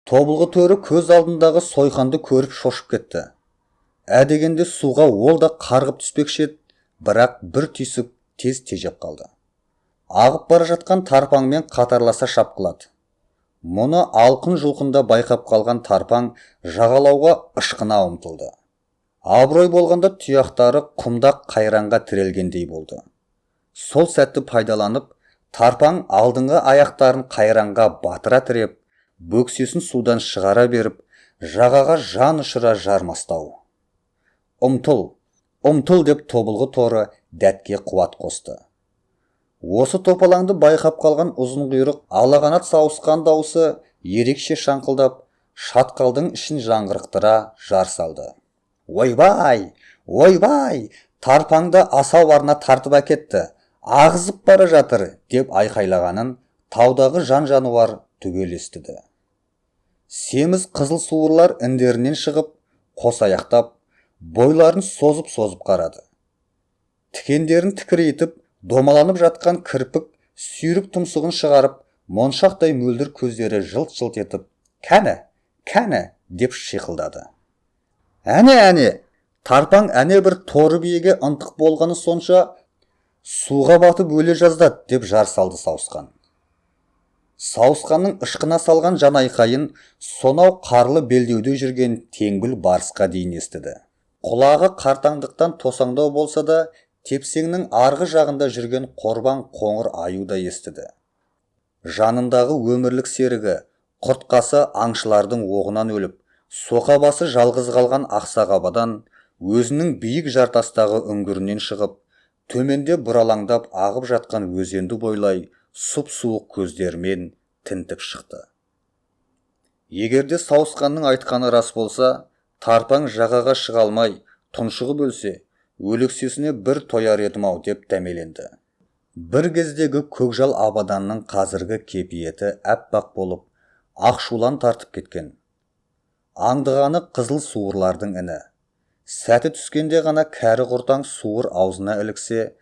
Тобылғы төрі көз алдындағы сойқанды көріп шошып кетті. Дегенде суға ол да қарғып түспекші еді, бірақ бір түйсік тез тежеп қалды. Ағып бара жатқан тарпаңмен қатарласа шапқылады. Мұны алқын-жұлқында байқап қалған тарпаң жағалауға ышқына ұмтылды. Абырой болғанда тұяқтары құмда қайранға тірелгендей болды. Сол сәтті пайдаланып, тарпаң алдыңғы аяқтарын қайранға батыра тіреп, бөксесін судан шығара беріп, жағаға жан ұшыра жармастау. Ұмтыл, ұмтыл деп тобылғы торы дәтке қуат қосты. Осы топалаңды байқап қалған ұзын құйрық алақанат сауысқан дауысы ерекше шаңқылдап, шатқалдың ішін жаңғырықтыра жар салды. Ойбай, ойбай, тарпаңды асау арна тартып әкетті, ағызып бара жатыр деп айқайлағанын таудағы жан жануар түгел естіді. Семіз қызыл суырлар індерінен шығып, қосаяқтап, бойларын созып қарады. Тікендерін тікірейтіп, домаланып жатқан кірпік сүйрік тұмсығын шығарып, моншақтай мөлдір көздері жылт-жылт етіп, кәні, кәні деп шиқылдады. Әне, тарпаң әне бір торы биеге ынтық болғаны сонша суға батып өле жаздады деп жар салды сауысқан. Сауысқанның ышқына салған жан айқайын сонау қарлы белдеуде жүрген теңбіл барысқа дейін естіді. Құлағы қартаңдықтан тосаңдау болса да, тепсеңнің арғы жағында жүрген қорбан қоңыр аю да естіді. Жанындағы өмірлік серігі, құртқасы аңшылардың оғынан өліп, соқа басы жалғыз қалған ақсағабадан өзінің биік жартастағы үңгірінен шығып, төменде бұралаңдап ағып жатқан өзенді бойлай сұп-суық көздерімен тінтіп шықты. Егерде сауысқанның айтқаны рас болса, тарпаң жағаға шыға алмай, тұншығып өлсе, өлексесіне бір тояр едім-ау деп дәмеленді. Бір кездегі көкжал абаданның қазіргі кепиеті әппақ болып, ақшулан тартып кеткен. Аңдығаны қызыл суырлардың іні. Сәті түскенде ғана кәрі құртаң суыр аузына іліксе,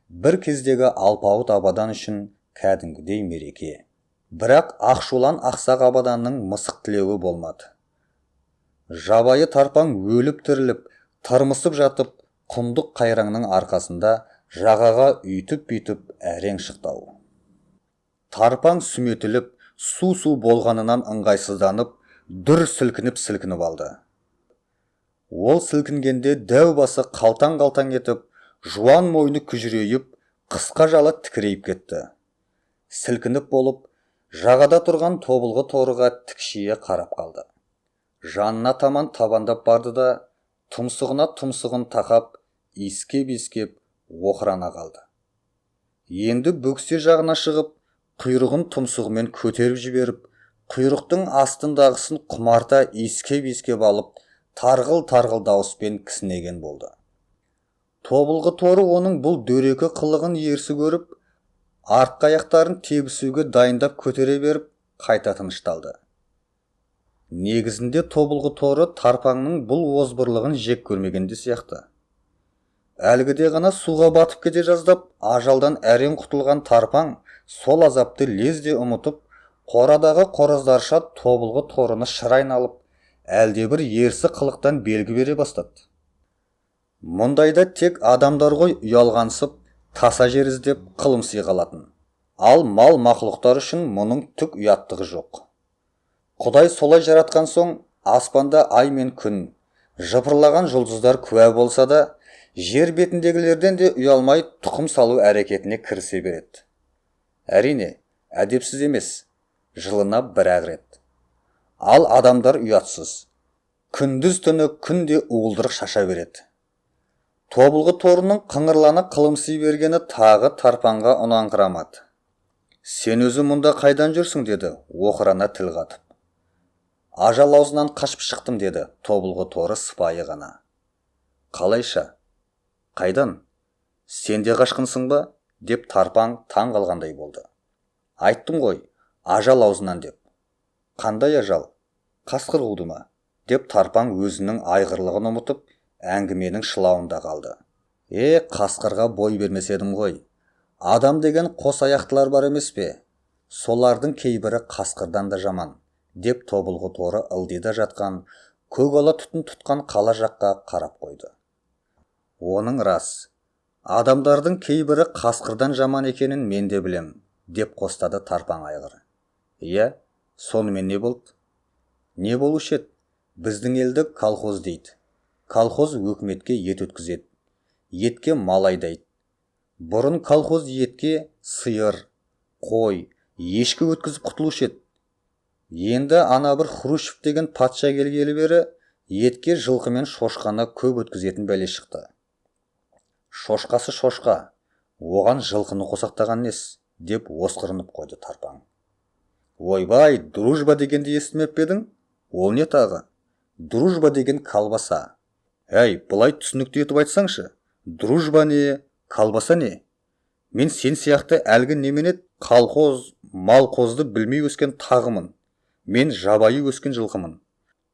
бір кездегі алпауыт абадан үшін кәдімгідей мереке. Бірақ ақшулан ақсақ абаданның мысық тілеуі болмады. Жабайы тарпаң өліп-тіріліп, тырмысып жатып, құмдық қайраңның арқасында жағаға үйтіп-бүйтіп әрең шықтау. Тарпаң сүметіліп, су болғанынан ыңғайсызданып, дүр сілкініп алды. Ол сілкінгенде дәу басы қалтаң-қалтаң етіп, жуан мойны күжірейіп, қысқа жалы тікірейіп кетті. Сілкініп болып, жағада тұрған тобылғы торыға тікшие қарап қалды. Жанына таман табандап барды да, тұмсығына тұмсығын тақап, иіскеп оқырана қалды. Енді бөксе жағына шығып, құйрығын тұмсығымен көтеріп жіберіп, құйрықтың астындағысын құмарта иіскеп алып, тарғыл дауыспен кісінеген болды. Тобылғы торы оның бұл дөрекі қылығын ерсі көріп, артқы аяқтарын тебісуге дайындап көтере беріп, қайта тынышталды. Негізінде тобылғы торы тарпаңның бұл озбырлығын жек көрмегенде сияқты. Әлгіде ғана суға батып кете жаздап, ажалдан әрең құтылған тарпаң сол азапты лезде ұмытып, қорадағы қораздарша тобылғы торыны шырайын алып, әлде бір ерсі қылықтан белгі бере бастады. Мұндайда тек адамдар ғой ұялғансып, таса жер іздеп қылымсый қалатын. Ал мал мақұлықтар үшін мұның түк ұяттығы жоқ. Құдай солай жаратқан соң, аспанда ай мен күн, жыпырлаған жұлдыздар куә болса да, жер бетіндегілерден де ұялмай тұқым салу әрекетіне кірісе береді. Әрине, әдепсіз емес, жылына бір-ақ рет. Ал адамдар ұятсыз. Күндіз түні күнде уылдырық шаша береді. Тобылғы торының қыңырлана қылымсый бергені тағы тарпанға ұнаңқырамады. Сен өзі мұнда қайдан жүрсің деді, оқырана тіл қатып. Ажал аузынан қашып шықтым деді, тобылғы торы сыпайы ғана. Қалайша? Қайдан? Сен де қашқынсың ба? Деп тарпаң таң қалғандай болды. Айттым ғой, ажал аузынан деп. Қандай ажал? Қасқыр қуды ма? Деп тарпаң өзінің айғырлығын ұмытып, әңгіменің шылауында қалды. Қасқырға бой бермес едім ғой. Адам деген қос аяқтылар бар емес пе? Солардың кейбірі қасқырдан да жаман. деп тобылғы торы ылдида жатқан көкала түтін тұтқан қала жаққа қарап қойды. Оның рас, адамдардың кейбірі қасқырдан жаман екенін мен де білем, деп қостады тарпаң айғыр. Иә, сонымен не болды? Не болушы еді? Біздің елді колхоз дейді. Колхоз өкіметке ет өткізеді. Етке мал айдайды. Бұрын колхоз етке сиыр, қой, ешкі өткізіп құтылушы еді. Енді ана бір Хрущев деген патша келгелі бері етке жылқы мен шошқаны көп өткізетін бәле шықты. Шошқасы шошқа, оған жылқыны қосақтаған нес, деп осқырынып қойды тарпаң. Ойбай, дружба дегенді естімеп пе едің? Ол не тағы? Дружба деген колбаса. Әй, бұлай түсінікті етіп айтсаңшы, дружба не, колбаса не? Мен сен сияқты әлгі немене колхоз, малқозды білмей өскен тағымын. Мен жабайы өскен жылқымын.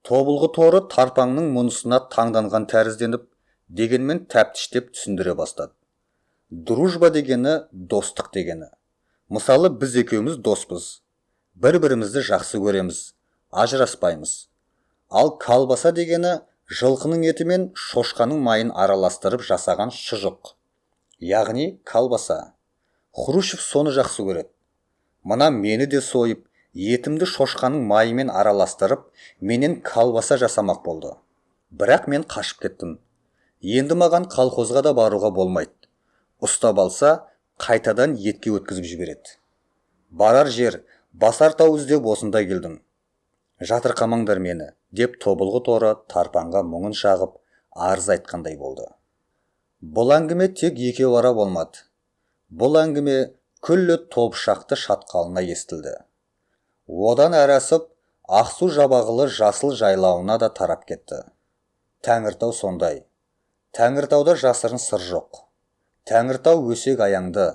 Тобылғы торы тарпаңның мұнысына таңданған тәрізденіп, дегенмен тәптіштеп түсіндіре бастады. Дружба дегені достық дегені. Мысалы, біз екеуміз доспыз. Бір-бірімізді жақсы көреміз, ажыраспаймыз. Ал колбаса дегені жылқының еті мен шошқаның майын араластырып жасаған шұжық. Яғни колбаса. Хрущев соны жақсы көреді. Мына мені де сойып, етімді шошқаның майымен араластырып, менен колбаса жасамақ болды. Бірақ мен қашып кеттім. Енді маған колхозға да баруға болмайды. Ұстап алса, қайтадан етке өткізіп жібереді. Барар жер, басар тау іздеп осында келдім. Жатырқамаңдар мені, деп тобылғы торы тарпанға мұңын шағып, арыз айтқандай болды. Бұл әңгіме тек екеу ара болмады. Бұл әңгіме күллі тобышақты шатқалына естілді. Одан әрі асып, Ақсу жабағылы жасыл жайлауына да тарап кетті. Тәңіртау сондай. Тәңіртауда жасырын сыр жоқ. Тәңіртау өсек аяңды,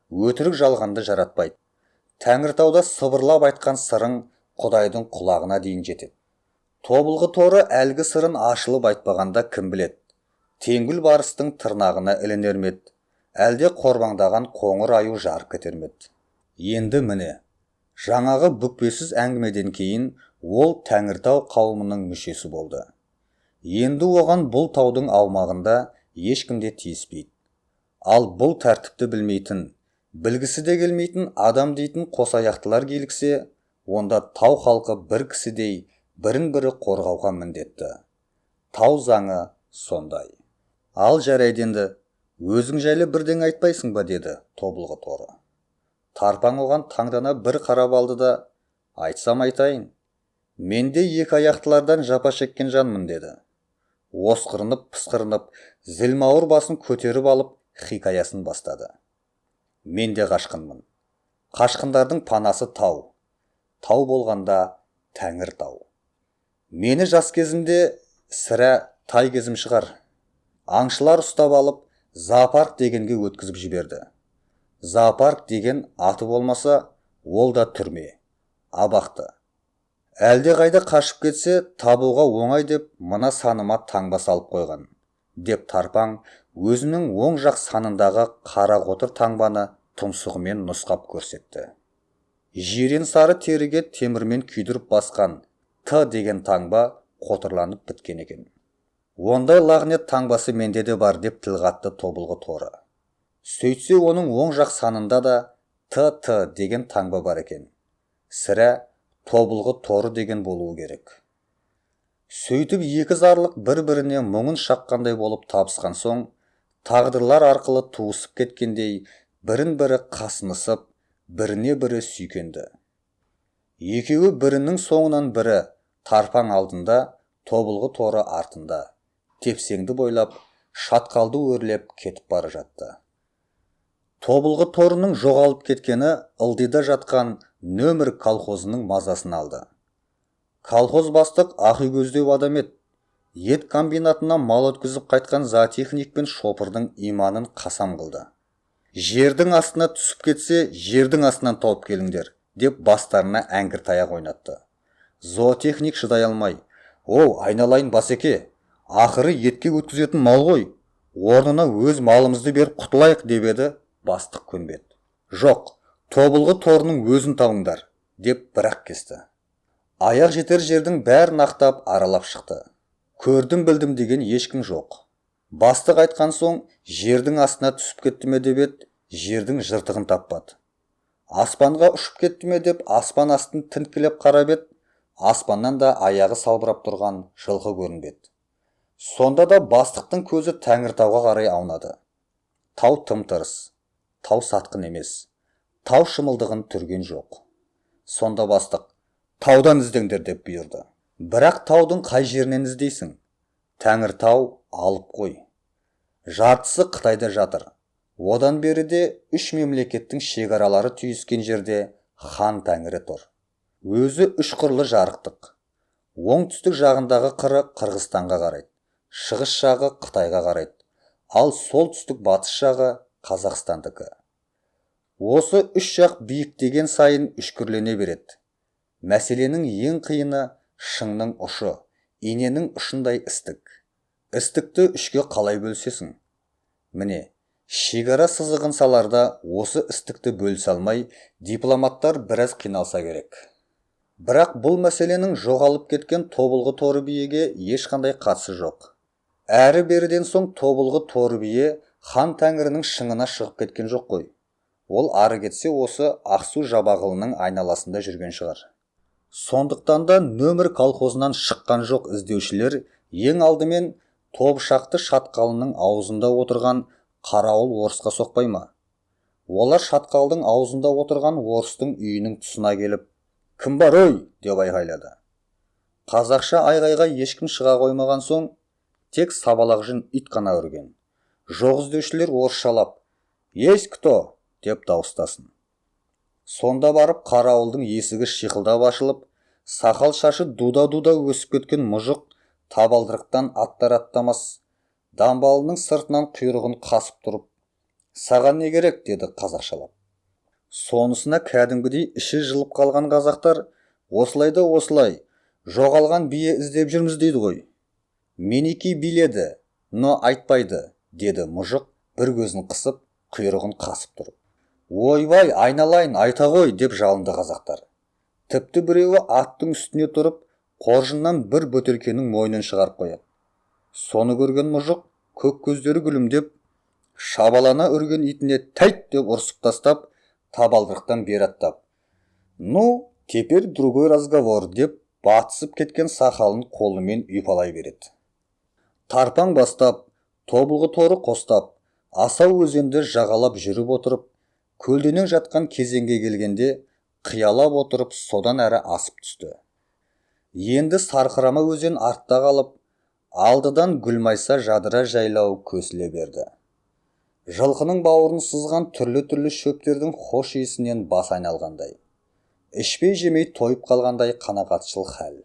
өтірік жалғанды жаратпайды. Тәңіртауда сыбырлап айтқан сырың Құдайдың құлағына дейін жетеді. Тобылғы торы әлгі сырын ашылып айтпағанда кім біледі? Теңгіл барыстың тырнағына ілінермеді, әлде қорбаңдаған қоңыр аю жарып кетермеді. Енді міне, жаңағы бүкпесіз әңгімеден кейін ол Тәңіртау қауымының мүшесі болды. Енді оған бұл таудың аумағында ешкімде тиіспейді. Ал бұл тәртіпті білмейтін, білгісі де келмейтін адам дейтін қосаяқтылар келіксе, онда тау халқы бір кісідей бірін-бірі қорғауға міндетті. Тау заңы сондай. Ал жарайды енді, өзің жайлы бірден айтпайсың ба, деді тобылғы торы. Тарпаң оған таңдана бір қарап алды да, айтсам айтайын, мен де екі аяқтылардан жапа шеккен жанмын, деді. Осқырынып, пысқырынып, зілмауыр басын көтеріп алып, хикаясын бастады. Мен де қашқынмын. Қашқындардың панасы тау. Тау болғанда Тәңіртау. Мені жас кезімде сірә тай кезім шығар. Аңшылар ұстап алып, зоопарк дегенге өткізіп жіберді. Зоопарк деген аты болмаса, ол да түрме, абақты. Әлде қайда қашып кетсе, табуға оңай деп, мына саныма таңба салып қойған, деп тарпаң өзінің оң жақ санындағы қара қотыр таңбаны тұмсығымен нұсқап көрсетті. Жирен сары теріге темірмен күйдіріп басқан Т деген таңба қотырланып біткен екен. Ондай лағнет таңбасы менде де бар, деп тіл қатты тобылғы торы. Сөйтсе оның оң жақ санында да Т деген таңба бар екен. Сірә тобылғы торы деген болуы керек. Сөйтіп екі зарлық бір-біріне мұңын шаққандай болып табысқан соң, тағдырлар арқылы туысып кеткендей, бірін-бірі қасынысып, біріне-бірі сүйкенді. Екеуі бірінің соңынан бірі, тарпаң алдында, тобылғы торы артында, тепсеңді бойлап, шатқалды өрлеп кетіп бара жатты. Тобылғы торының жоғалып кеткені ылдида жатқан нөмір колхозының мазасын алды. Колхоз бастық ақүйкөздеу адам еді. Ет комбинатына мал өткізіп қайтқан зоотехник пен шопырдың иманын қасам қылды. Жердің астына түсіп кетсе, жердің астынан тауып келіңдер, деп бастарына әңгір таяқ ойнатты. Зоотехник шыдай алмай, «Оу, айналайын басеке, ақыры етке өткізетін мал ғой, орнына өз малымызды беріп құтылайық», деп еді. Бастық көнбеді. «Жоқ, тобылғы торының өзін табыңдар», деп бірақ кесті. Аяқ жетер жердің бәрін ақтап аралап шықты. Көрдім білдім деген ешкім жоқ. Бастық айтқан соң жердің астына түсіп кетті ме деп еді, жердің жыртығын таппады. Аспанға ұшып кетті ме деп аспан астын тінткілеп қарап еді, аспаннан да аяғы салбырап тұрған жылқы көрінбеді. Сонда да бастықтың көзі Тәңіртауға қарай аунады. Тау тым-тырыс, тау сатқын емес, тау шымылдығын түрген жоқ. Сонда бастық, таудан іздеңдер деп бұйырды. Бірақ таудың қай жерінен іздейсің? Тәңіртау алып қой. Жартысы Қытайда жатыр. Одан беріде 3 мемлекеттің шекаралары түйіскен жерде хан Тәңірі тұр. Өзі 3 қырлы жарықтық. Оңтүстік жағындағы қыры Қырғызстанға қарайды. Шығыс жағы Қытайға қарайды. Ал солтүстік батыс жағы Қазақстандікі. Осы 3 жақ биіктеген сайын үшкірлене береді. Мәселенің ең қиыны шыңның ұшы, иненің ұшындай істік. Істікті 3-ке қалай бөлсесің? Міне, шекара сызығын саларда осы істікті бөлсе алмай, дипломаттар біраз қиналса керек. Бірақ бұл мәселенің жоғалып кеткен тобылғы торы биеге ешқандай қатысы жоқ. Әрі беріден соң тобылғы торы бие хан Тәңірінің шыңына шығып кеткен жоқ қой. Ол ары кетсе осы Ақсу Жабағылының айналасында жүрген шығар. Сондықтан да нөмір колхозынан шыққан жоқ іздеушілер ең алдымен Тобышақты шатқалының аузында отырған қарауыл орысқа соқпай ма? Олар шатқалдың аузында отырған орыстың үйінің тұсына келіп, «Кім бар ой?» деп айғайлады. Қазақша айғайға ешкім шыға қоймаған соң, тек сабалақ жүн ит қана үрген. Жоқ іздеушілер орысшалап, «Есть кто?» деп дауыстасын. Сонда барып қарауылдың есігі шиқылдап ашылып, сақал шашы дуда-дуда өсіп кеткен мұжық табалдырықтан аттар-аттамас дамбалының сыртынан құйрығын қасып тұрып, «Саған не керек?» деді қазақшалап. Сонысына кәдімгідей іші жылып қалған қазақтар, «Осылай да осылай, жоғалған бие іздеп жүрміз» дейді ғой. «Меники биледі, но айтпайды» деді мұжық бір көзін қысып, құйрығын қасып тұрып. «Ойбай, айналайын, айта ғой» деп жалынды қазақтар. Тіпті біреуі аттың үстіне тұрып, қоржыннан бір бөтелкенің мойнын шығарып қояды. Соны көрген мұжық көк көздері күлімдеп, шабалана үрген итіне «Тәйт!» деп ұрсып тастап, табалдырықтан бері аттап, «Ну, теперь другой разговор» деп батысып кеткен сақалын қолымен ұйпалай береді. Тарпаң бастап, тобылғы торы қостап, асау өзенді жағалап жүріп отырып, көлденең жатқан кезеңге келгенде қиялап отырып содан әрі асып түсті. Енді сарқырама өзен артта қалып, алдыдан Гүлмайса жадыра жайлау көсіле берді. Жылқының бауырын сызған түрлі-түрлі шөптердің хош иісінен бас айналғандай, ішпей жемей тойып қалғандай қанағатшыл хәл.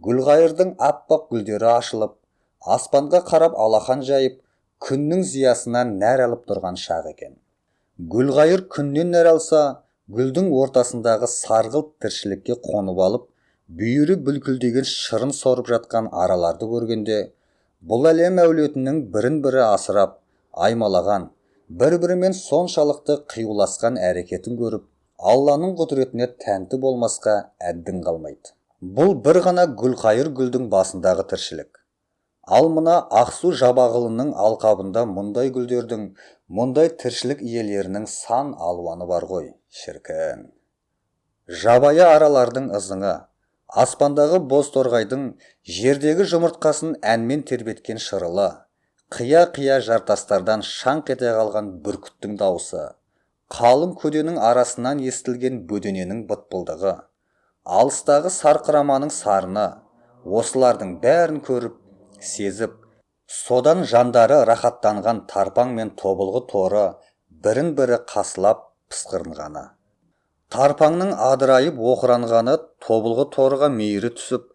Гүлғайырдың аппақ гүлдері ашылып, аспанға қарап алақан жайып, күннің зиясынан нәр алып тұрған шақ екен. Гүлғайыр күннен нәр алса, гүлдің ортасындағы сарғылт тіршілікке қонып алып, бүйірі бүлкілдеген шырын сорып жатқан араларды көргенде, бұл әлем әулетінің бірін-бірі асырап, аймалаған, бір-бірімен соншалықты қиюласқан әрекетін көріп, Алланың құдіретіне тәнті болмасқа әддің қалмайды. Бұл бір ғана Гүлқайыр гүлдің басындағы тіршілік. Ал мына Ақсу Жабағылының алқабында мұндай гүлдердің, мұндай тіршілік иелерінің сан алуаны бар ғой, шіркін. Жабайы аралардың ызыңы, аспандағы боз торғайдың жердегі жұмыртқасын әнмен тербеткен шырылы, қия-қия жартастардан шаңқ ете қалған бүркіттің дауысы, қалың көденің арасынан естілген бөдененің бытпылдығы, алыстағы сарқыраманың сарыны, осылардың бәрін көріп, сезіп, содан жандары рахаттанған тарпаң мен тобылғы торы бірін-бірі қасылап пысқырынғаны. Тарпаңның адырайып оқыранғаны тобылғы торыға мейірі түсіп,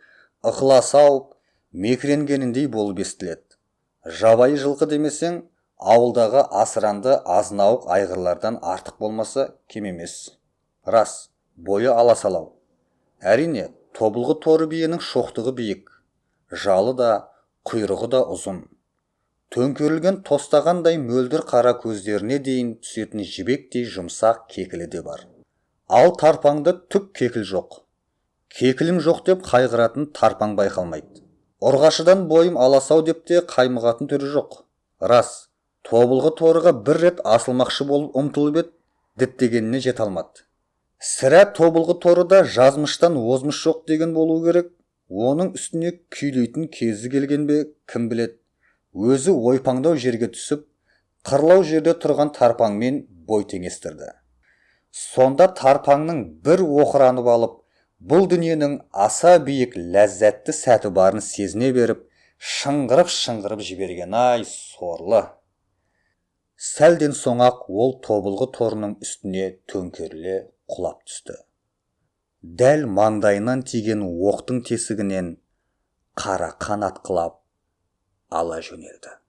ықыласы ауып, мекіренгеніндей болып естіледі. Жабайы жылқы демесең, ауылдағы асыранды азынауық айғырлардан артық болмаса кем емес. Рас, бойы аласалау. Әрине, тобылғы торы биенің шоқтығы биік, жалы да, құйрығы да ұзын. Төңкерілген тостағандай мөлдір қара көздеріне дейін түсетін жібектей жұмсақ кекілі де бар. Ал тарпаңда түк кекіл жоқ. Кекілім жоқ деп қайғыратын тарпаң байқалмайды. Ұрғашыдан бойым аласау деп те қаймығатын түрі жоқ. Рас, тобылғы торыға бір рет асылмақшы болып ұмтылып еді, діттегеніне жете алмады. Сірә тобылғы торыда жазмыштан озмыш жоқ деген болу керек. Оның үстіне күйлейтін кезі келген бе, кім білет. Өзі ойпаңдау жерге түсіп, қырлау жерде тұрған тарпаңмен бой теңестірді. Сонда тарпаңның бір оқыранып алып, бұл дүниенің аса биік ләззәтті сәті барын сезіне беріп, шыңғырып жіберген ай сорлы. Сәлден соң-ақ ол тобылғы торының үстіне төңкеріле құлап түсті. Дәл маңдайынан тиген оқтың тесігінен қара қан атқылап ала жөнелді.